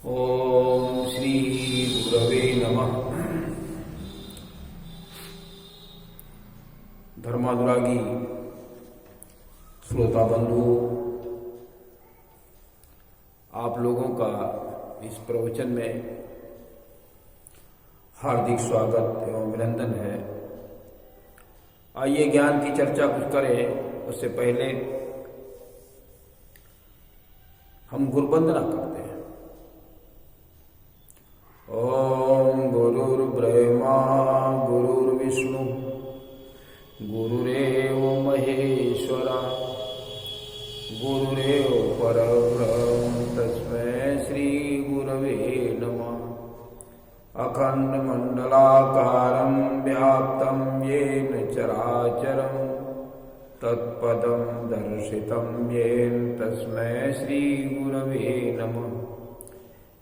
ओम श्री गुरवे नमः। धर्मानुरागी श्रोता बंधु, आप लोगों का इस प्रवचन में हार्दिक स्वागत एवं अभिनंदन है। आइए ज्ञान की चर्चा कुछ करें। उससे पहले हम गुरुवंदना करते हैं। ओम गुरुर्ब्रह्मा गुरुर्विष्णु गुरुरेव महेश्वरा गुरुरेव परब्रह्म तस्मै श्री गुरवे नमः। अखंड मंडलाकारं व्याप्तं येन चराचरं तत्पदं दर्शितं येन तस्मै श्री गुरवे नमः।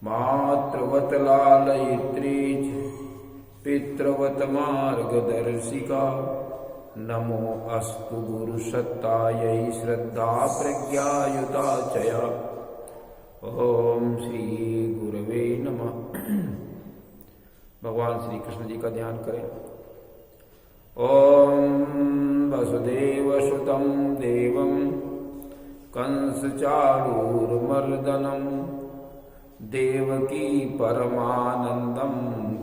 मातृवत लालयित्री पितृवत मार्गदर्शिका नमो अस्तु गुरुसत्तायै श्रद्धा प्रज्ञायुता चया। ओम श्री गुरवे नमः। भगवान श्री कृष्ण जी का ध्यान करें। ओम वसुदेवसुतं देवं कंसचाणूरमर्दनं देवकी परमानंदं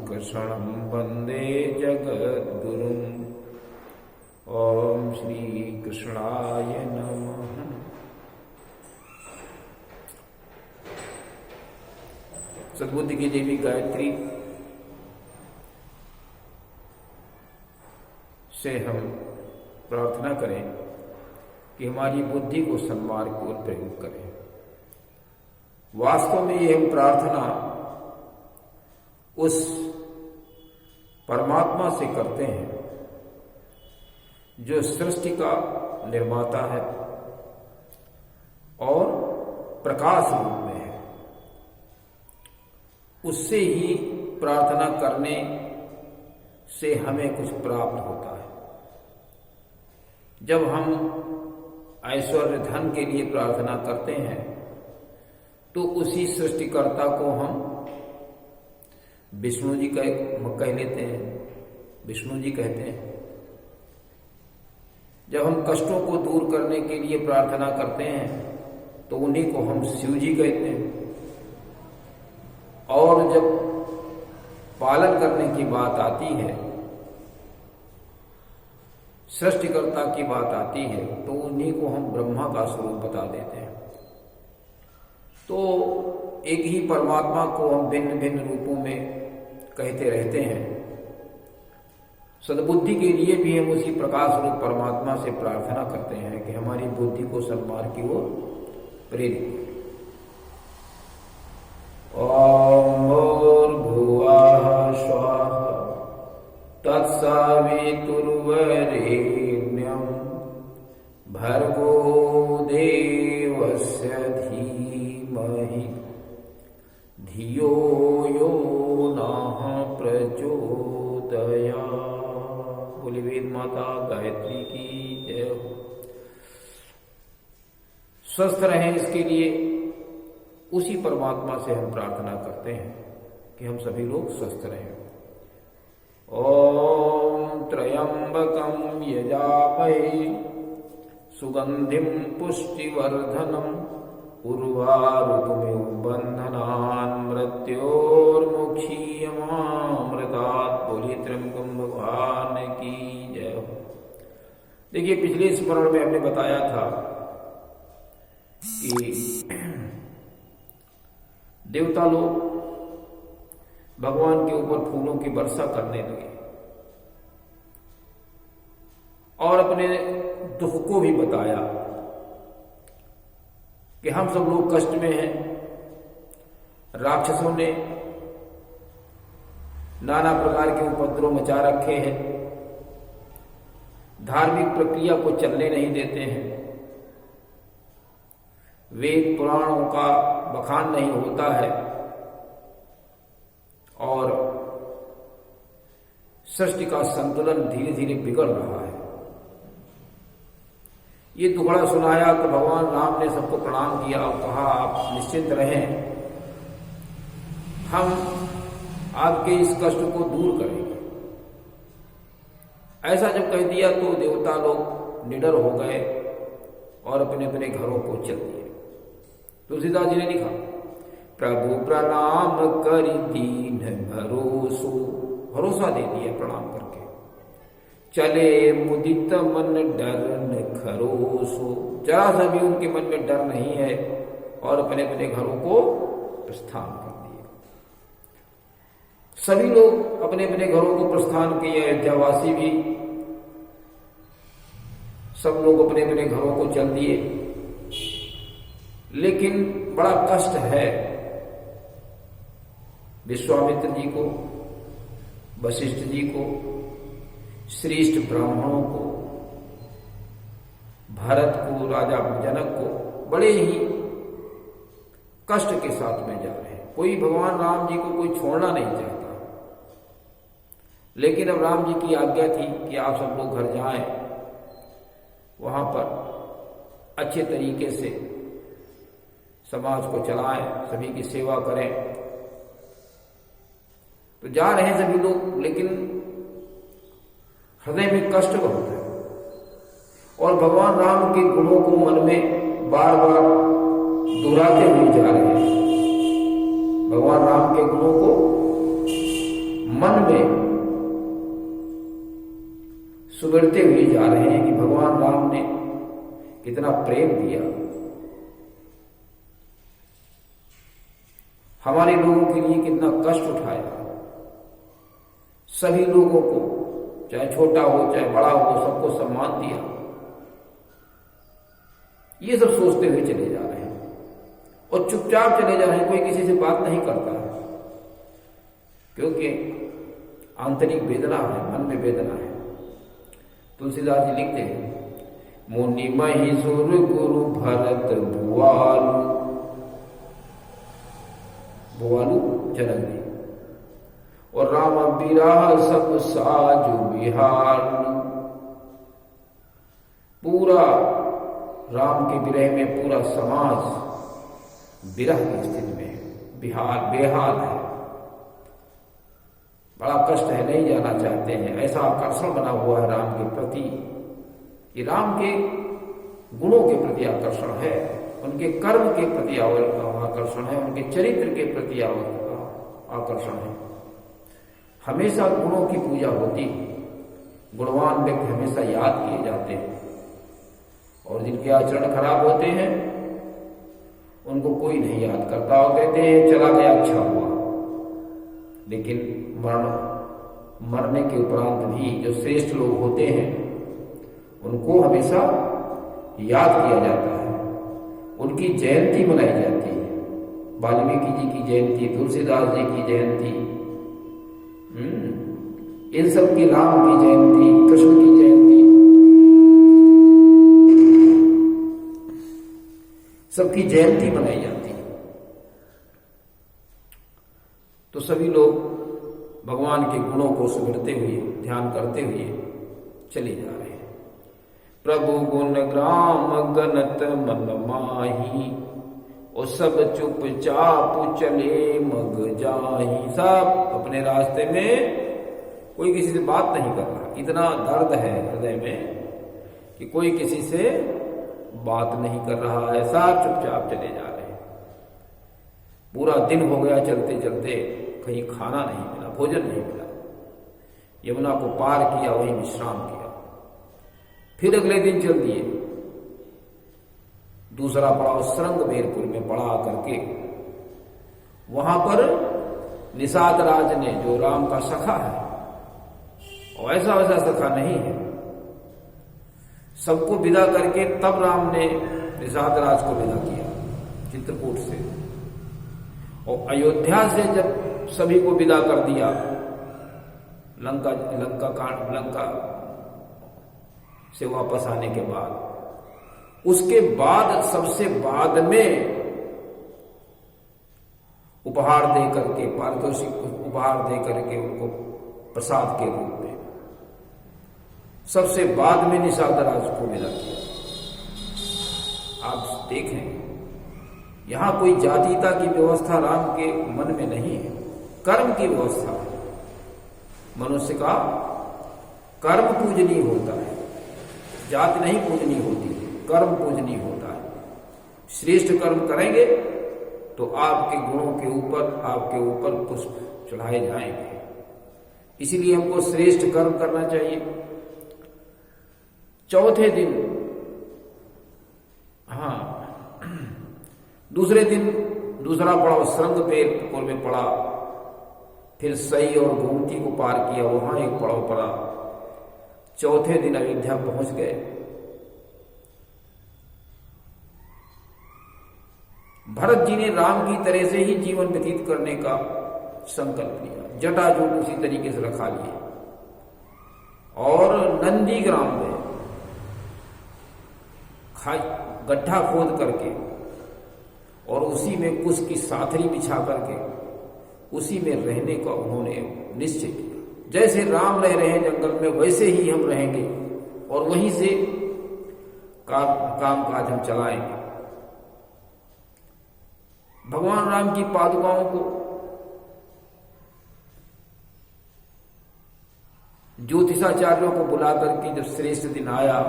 कृष्णं वंदे जगद्गुरुम्। ओम श्री कृष्णाय नमः। सद्बुद्धि की देवी गायत्री से हम प्रार्थना करें कि हमारी बुद्धि को सन्मार्ग की ओर प्रेरित करें। वास्तव में ये हम प्रार्थना उस परमात्मा से करते हैं जो सृष्टि का निर्माता है और प्रकाश रूप में है। उससे ही प्रार्थना करने से हमें कुछ प्राप्त होता है। जब हम ऐश्वर्य धन के लिए प्रार्थना करते हैं तो उसी सृष्टिकर्ता को हम विष्णु जी कह लेते हैं, विष्णु जी कहते हैं। जब हम कष्टों को दूर करने के लिए प्रार्थना करते हैं तो उन्हीं को हम शिव जी कहते हैं। और जब पालन करने की बात आती है, सृष्टिकर्ता की बात आती है, तो उन्हीं को हम ब्रह्मा का स्वरूप बता देते हैं। तो एक ही परमात्मा को हम भिन्न भिन्न रूपों में कहते रहते हैं। सद्बुद्धि के लिए भी हम उसी प्रकाश रूप परमात्मा से प्रार्थना करते हैं कि हमारी बुद्धि को सन्मार्ग की ओर प्रेरित करें। ओम भूर्भुवः स्वः तत्सवितुर्वरेण्यं भर्गो देवस्य धीमहि धियो यो नः प्रचोदयात्। बोली वेद माता गायत्री की जय हो। स्वस्थ रहें, इसके लिए उसी परमात्मा से हम प्रार्थना करते हैं कि हम सभी लोग स्वस्थ रहें। ओम त्र्यंबकं यजामहे सुगंधिं पुष्टिवर्धनम् उर्वारुकमिव बन्धनान् मृत्योर्मुक्षीयमामृतात्। बोलिए त्र्यंबकं भगवान की जय हो। देखिए, पिछले स्मरण में हमने बताया था कि देवता लोग भगवान के ऊपर फूलों की वर्षा करने लगे और अपने दुख को भी बताया कि हम सब लोग कष्ट में हैं। राक्षसों ने नाना प्रकार के उपद्रव मचा रखे हैं, धार्मिक प्रक्रिया को चलने नहीं देते हैं, वेद पुराणों का बखान नहीं होता है और सृष्टि का संतुलन धीरे धीरे बिगड़ रहा है। ये दुखड़ा सुनाया तो भगवान राम ने सबको प्रणाम किया और कहा, आप निश्चिंत रहें, हम आपके इस कष्ट को दूर करेंगे। ऐसा जब कह दिया तो देवता लोग निडर हो गए और अपने अपने घरों को चल दिए। तुलसीदास जी ने लिखा, प्रभु प्रणाम कर दीन भरोसो, भरोसा दे दिया प्रणाम करके, चले मुदित मन डर न खरोसो, जरा सा भी उनके मन में डर नहीं है और अपने अपने घरों को प्रस्थान कर दिया। सभी लोग अपने अपने घरों को प्रस्थान किए, अयोध्यावासी भी सब लोग अपने अपने घरों को चल दिए। लेकिन बड़ा कष्ट है विश्वामित्र जी को, वशिष्ठ जी को, श्रेष्ठ ब्राह्मणों को, भरत को, राजा जनक को बड़े ही कष्ट के साथ में जा रहे हैं। कोई भगवान राम जी को कोई छोड़ना नहीं चाहता, लेकिन अब राम जी की आज्ञा थी कि आप सब लोग घर जाएं, वहां पर अच्छे तरीके से समाज को चलाएं, सभी की सेवा करें। तो जा रहे हैं सभी लोग, लेकिन हृदय में कष्ट बहुत है और भगवान राम के गुणों को मन में बार बार दोहराते हुए जा रहे हैं। भगवान राम के गुणों को मन में सुगड़ते हुए जा रहे हैं कि भगवान राम ने कितना प्रेम दिया, हमारे लोगों के लिए कितना कष्ट उठाया, सभी लोगों को चाहे छोटा हो चाहे बड़ा हो सबको सम्मान दिया। ये सब सोचते हुए चले जा रहे हैं और चुपचाप चले जा रहे हैं, कोई किसी से बात नहीं करता है, क्योंकि आंतरिक वेदना है, मन में वेदना है। तुलसीदास जी लिखते हैं, मुनि महिषुर गुरु भरत भुआलु, भुआलु जनक जी, और राम बिराह सब साजु बिहार। पूरा राम के विरह में पूरा समाज विरह की स्थिति में है, बेहाल है, बड़ा कष्ट है, नहीं जाना चाहते हैं। ऐसा आकर्षण बना हुआ है राम के प्रति कि राम के गुणों के प्रति आकर्षण है, उनके कर्म के प्रति आकर्षण है, उनके चरित्र के प्रति आकर्षण है। हमेशा गुणों की पूजा होती, गुणवान व्यक्ति हमेशा याद किए जाते हैं और जिनके आचरण खराब होते हैं उनको कोई नहीं याद करता और कहते हैं चला गया अच्छा हुआ। लेकिन मरने के उपरांत भी जो श्रेष्ठ लोग होते हैं उनको हमेशा याद किया जाता है, उनकी जयंती मनाई जाती है। वाल्मीकि जी की जयंती, तुलसीदास जी की जयंती, इन सब की, राम की जयंती, कृष्ण की जयंती, सबकी जयंती मनाई जाती है। तो सभी लोग भगवान के गुणों को सुमिरते हुए, ध्यान करते हुए चले जा रहे हैं। प्रभु गुण ग्राम गनत मन माही, और सब चुपचाप चले मग जाही। सब अपने रास्ते में, कोई किसी से बात नहीं कर रहा, इतना दर्द है हृदय में कि कोई किसी से बात नहीं कर रहा है, सब चुपचाप चले जा रहे हैं। पूरा दिन हो गया चलते चलते, कहीं खाना नहीं मिला, भोजन नहीं मिला, यमुना को पार किया, वहीं विश्राम किया। फिर अगले दिन चल दिए, दूसरा पड़ाव श्रृंगबेरपुर में पड़ा करके, वहां पर निषाद राज ने, जो राम का सखा है, और ऐसा वैसा सखा नहीं है, सबको विदा करके तब राम ने निषाद राज को विदा किया चित्रकूट से। और अयोध्या से जब सभी को विदा कर दिया, लंका से वापस आने के बाद, उसके बाद सबसे बाद में उपहार दे करके, पारितोषिक उपहार दे करके उनको प्रसाद के रूप में सबसे बाद में निषाद राज को मिला किया। आप देखें यहां कोई जातीयता की व्यवस्था राम के मन में नहीं है, कर्म की व्यवस्था है। मनुष्य का कर्म पूजनीय होता है, जाति नहीं पूजनीय होती है, कर्म पूजनीय होता है। श्रेष्ठ कर्म करेंगे तो आपके गुणों के ऊपर, आपके ऊपर पुष्प चढ़ाए जाएंगे। इसीलिए हमको श्रेष्ठ कर्म करना चाहिए। चौथे दिन, दूसरे दिन दूसरा पड़ाव श्रृंगपेर में पड़ा, फिर सई और गोमती को पार किया, वहां एक पड़ाव पड़ा। चौथे दिन अयोध्या पहुंच गए। भरत जी ने राम की तरह से ही जीवन व्यतीत करने का संकल्प लिया, जटाजूट उसी तरीके से रखा लिए, और नंदीग्राम में गड्ढा खोद करके और उसी में कुश की साथरी बिछा करके उसी में रहने का उन्होंने निश्चय किया। जैसे राम रह रहे हैं जंगल में, वैसे ही हम रहेंगे और वहीं से काम काज हम चलाएंगे। भगवान राम की पादुकाओं को ज्योतिषाचार्यों को बुला करके जब श्रेष्ठ दिन आया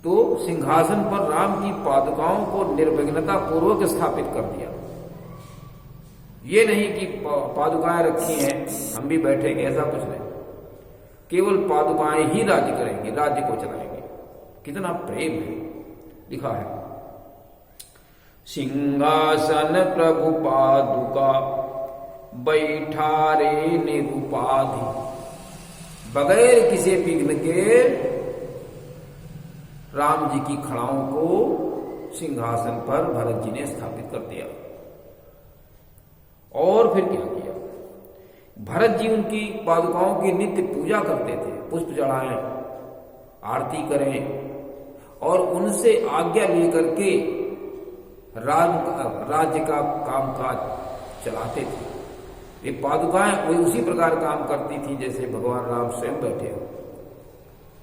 तो सिंहासन पर राम की पादुकाओं को निर्विघ्नता पूर्वक स्थापित कर दिया। ये नहीं कि पादुकाएं रखी हैं हम भी बैठेंगे, ऐसा कुछ नहीं। केवल पादुकाएं ही राज्य करेंगे, राज्य को चलाएंगे। कितना प्रेम है, लिखा है। सिंहासन प्रभु पादुका बैठारे निरुपाधि, बगैर किसी विघ्न के राम जी की खड़ाओं को सिंहासन पर भरत जी ने स्थापित कर दिया। और फिर क्या किया? भरत जी उनकी पादुकाओं की नित्य पूजा करते थे, पुष्प चढ़ाएं, आरती करें और उनसे आज्ञा लेकर के राज्य का कामकाज चलाते थे। ये पादुकाएं वही उसी प्रकार काम करती थी जैसे भगवान राम स्वयं बैठे हो।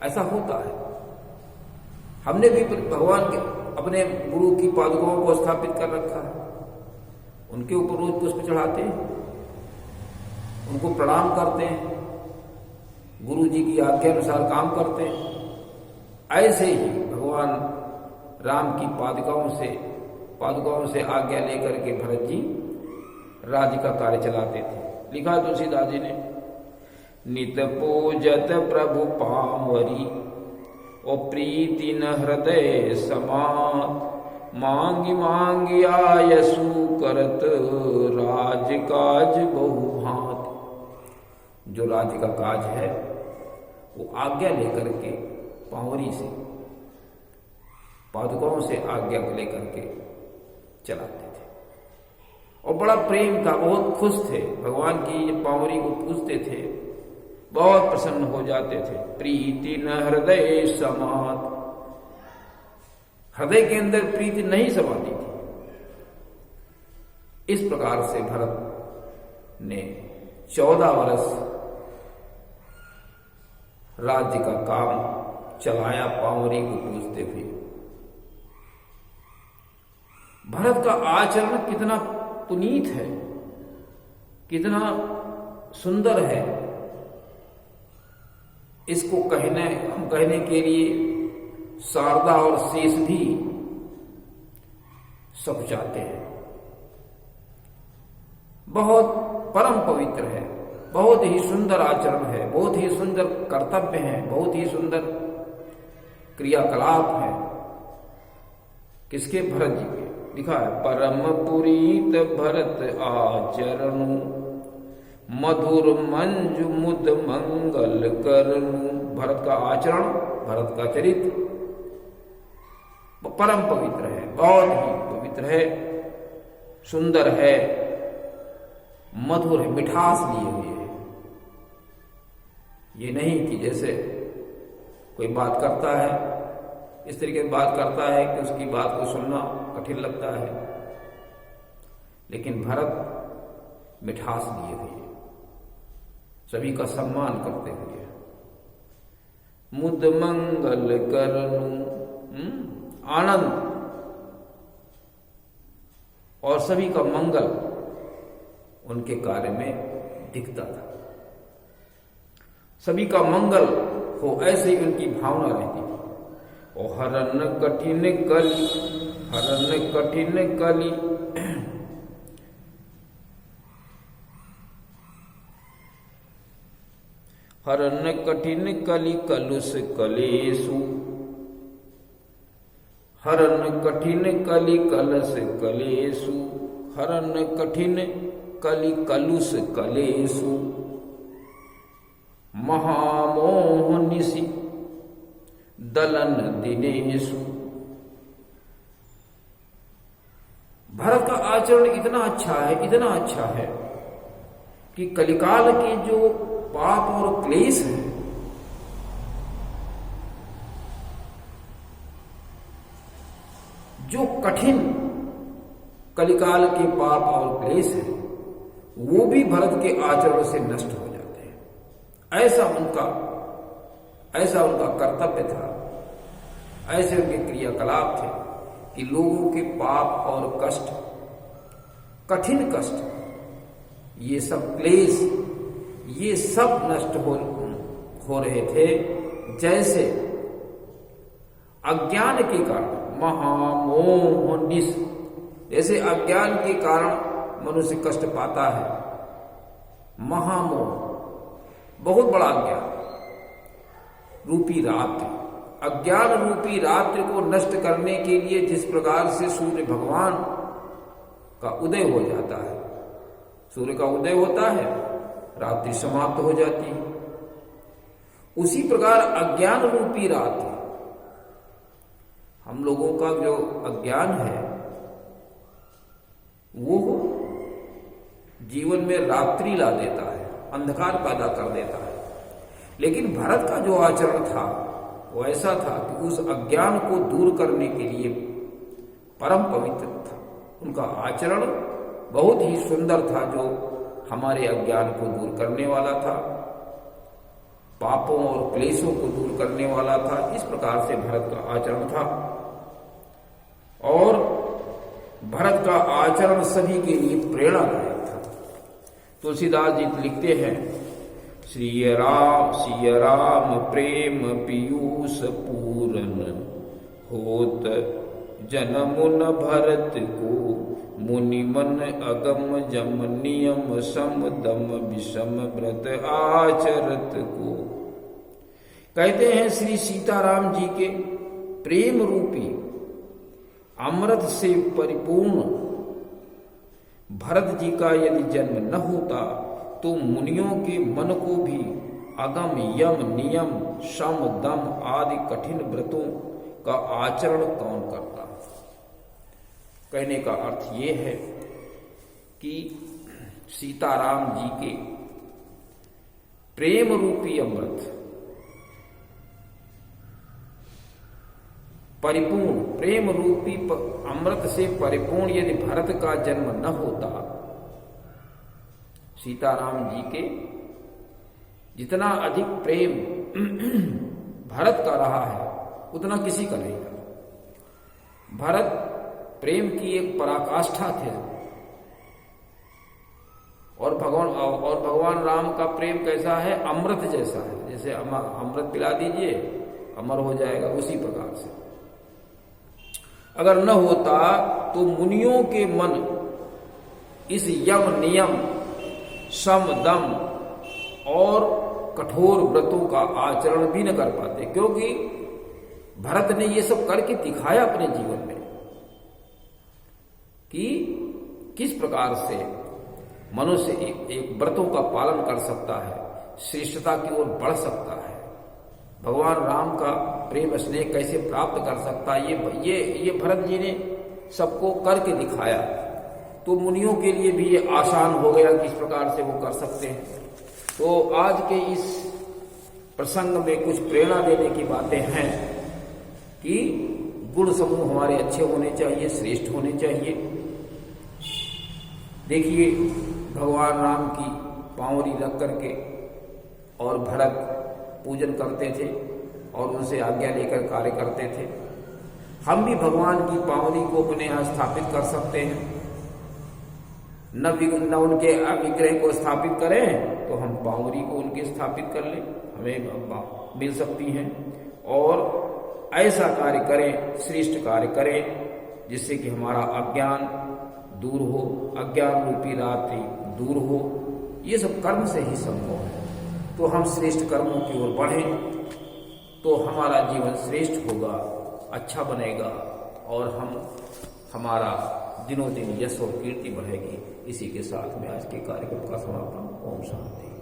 ऐसा होता है। हमने भी भगवान के अपने गुरु की पादुकाओं को स्थापित कर रखा है, उनके ऊपर रोज पुष्प चढ़ाते हैं, उनको प्रणाम करते हैं, गुरु जी की आज्ञा अनुसार काम करते हैं। ऐसे ही भगवान राम की पादुकाओं से आज्ञा लेकर के भरत जी राज्य का कार्य चलाते थे। लिखा तुलसीदास जी ने, नित पूजत प्रभु पावरी ओ प्रीति न हृदय समात, मांगी मांगी आयसु करत राज काज बहुभांत। जो राज्य का काज है वो आज्ञा लेकर के पावरी से, पादुकाओं से आज्ञा लेकर के चलाते थे और बड़ा प्रेम था, बहुत खुश थे। भगवान की पावरी को पूजते थे, बहुत प्रसन्न हो जाते थे। प्रीति न हृदय समात, हृदय के अंदर प्रीति नहीं समाती थी। इस प्रकार से भरत ने 14 वर्ष राज्य का काम चलाया पावरी को पूजते हुए। भरत का आचरण कितना पुनीत है, कितना सुंदर है, इसको हम कहने के लिए शारदा और शेष भी सकुचाते हैं। बहुत परम पवित्र है, बहुत ही सुंदर आचरण है, बहुत ही सुंदर कर्तव्य है, बहुत ही सुंदर क्रियाकलाप है। किसके? भरत जी के। लिखा है, परम पुरीत भरत आचरणु, मधुर मंजु मुद मंगल करनु। भरत का आचरण, भरत का चरित्र परम पवित्र है, बहुत ही पवित्र है, सुंदर है, मधुर है, मिठास लिए हुए है। ये नहीं कि जैसे कोई बात करता है, इस तरीके से बात करता है कि उसकी बात को सुनना कठिन लगता है, लेकिन भरत मिठास लिए हुए, सभी का सम्मान करते हुए। मुद मंगल करनु, आनंद और सभी का मंगल उनके कार्य में दिखता था। सभी का मंगल हो ऐसे ही उनकी भावना रहती थी। और हरन कठिन कली, हरन कठिन कली, हरन कठिन कली कलुष कलेषु, हरन कठिन कली कलश कलेषु, हरन कठिन कली कलुष कलेषु, महामोह निशि दलन दिनेषु। भरत का आचरण इतना अच्छा है, इतना अच्छा है कि कलिकाल के जो पाप और क्लेश है, जो कठिन कलिकाल के पाप और क्लेश है, वो भी भरत के आचरण से नष्ट हो जाते हैं। ऐसा उनका कर्तव्य था, ऐसे उनके क्रियाकलाप थे कि लोगों के पाप और कष्ट, कठिन कष्ट, ये सब क्लेश, ये सब नष्ट हो रहे थे। जैसे अज्ञान के कारण महामोह निश, जैसे अज्ञान के कारण मनुष्य कष्ट पाता है। महामोह, बहुत बड़ा अज्ञान रूपी रात्रि, अज्ञान रूपी रात्रि को नष्ट करने के लिए जिस प्रकार से सूर्य भगवान का उदय हो जाता है, सूर्य का उदय होता है, रात्रि समाप्त हो जाती है, उसी प्रकार अज्ञान रूपी रात्रि, हम लोगों का जो अज्ञान है वो जीवन में रात्रि ला देता है, अंधकार पैदा कर देता है। लेकिन भरत का जो आचरण था वो ऐसा था कि उस अज्ञान को दूर करने के लिए परम पवित्र था। उनका आचरण बहुत ही सुंदर था, जो हमारे अज्ञान को दूर करने वाला था, पापों और क्लेशों को दूर करने वाला था। इस प्रकार से भरत का आचरण था। और भरत का आचरण सभी के लिए प्रेरणादायक था। तुलसीदास जी लिखते हैं, श्री राम प्रेम पीयूष पूरन होत जन्म न भरत को, मुनि मन अगम जम नियम सम दम विषम व्रत आचरत को। कहते हैं श्री सीताराम जी के प्रेम रूपी अमृत से परिपूर्ण भरत जी का यदि जन्म न होता तो मुनियों के मन को भी अगम यम नियम शम दम आदि कठिन व्रतों का आचरण कौन करता। कहने का अर्थ ये है कि सीताराम जी के प्रेम रूपी अमृत, परिपूर्ण प्रेम रूपी अमृत से परिपूर्ण यदि भरत का जन्म न होता, सीताराम जी के जितना अधिक प्रेम भरत का रहा है उतना किसी का नहीं था। भरत प्रेम की एक पराकाष्ठा थे। और भगवान राम का प्रेम कैसा है? अमृत जैसा है। जैसे अमृत पिला दीजिए अमर हो जाएगा, उसी प्रकार से। अगर न होता तो मुनियों के मन इस यम नियम सम दम और कठोर व्रतों का आचरण भी न कर पाते, क्योंकि भरत ने ये सब करके दिखाया अपने जीवन में कि किस प्रकार से मनुष्य एक व्रतों का पालन कर सकता है, श्रेष्ठता की ओर बढ़ सकता है, भगवान राम का प्रेम स्नेह कैसे प्राप्त कर सकता है। ये भरत जी ने सबको करके दिखाया, तो मुनियों के लिए भी ये आसान हो गया किस प्रकार से वो कर सकते हैं। तो आज के इस प्रसंग में कुछ प्रेरणा देने की बातें हैं कि गुण समूह हमारे अच्छे होने चाहिए, श्रेष्ठ होने चाहिए। देखिए भगवान राम की पांवरी रख करके और भरत पूजन करते थे और उनसे आज्ञा लेकर कार्य करते थे। हम भी भगवान की पांवरी को अपने यहाँ स्थापित कर सकते हैं न उनके विग्रह को स्थापित करें तो हम बावरी को उनके स्थापित कर लें, हमें मिल सकती हैं। और ऐसा कार्य करें, श्रेष्ठ कार्य करें जिससे कि हमारा अज्ञान दूर हो, अज्ञान रूपी रात्रि दूर हो। ये सब कर्म से ही संभव है। तो हम श्रेष्ठ कर्मों की ओर बढ़ें तो हमारा जीवन श्रेष्ठ होगा, अच्छा बनेगा और हमारा दिनों दिन यश और कीर्ति बढ़ेगी। इसी के साथ में आज के कार्यक्रम का समापन। ओम शांति।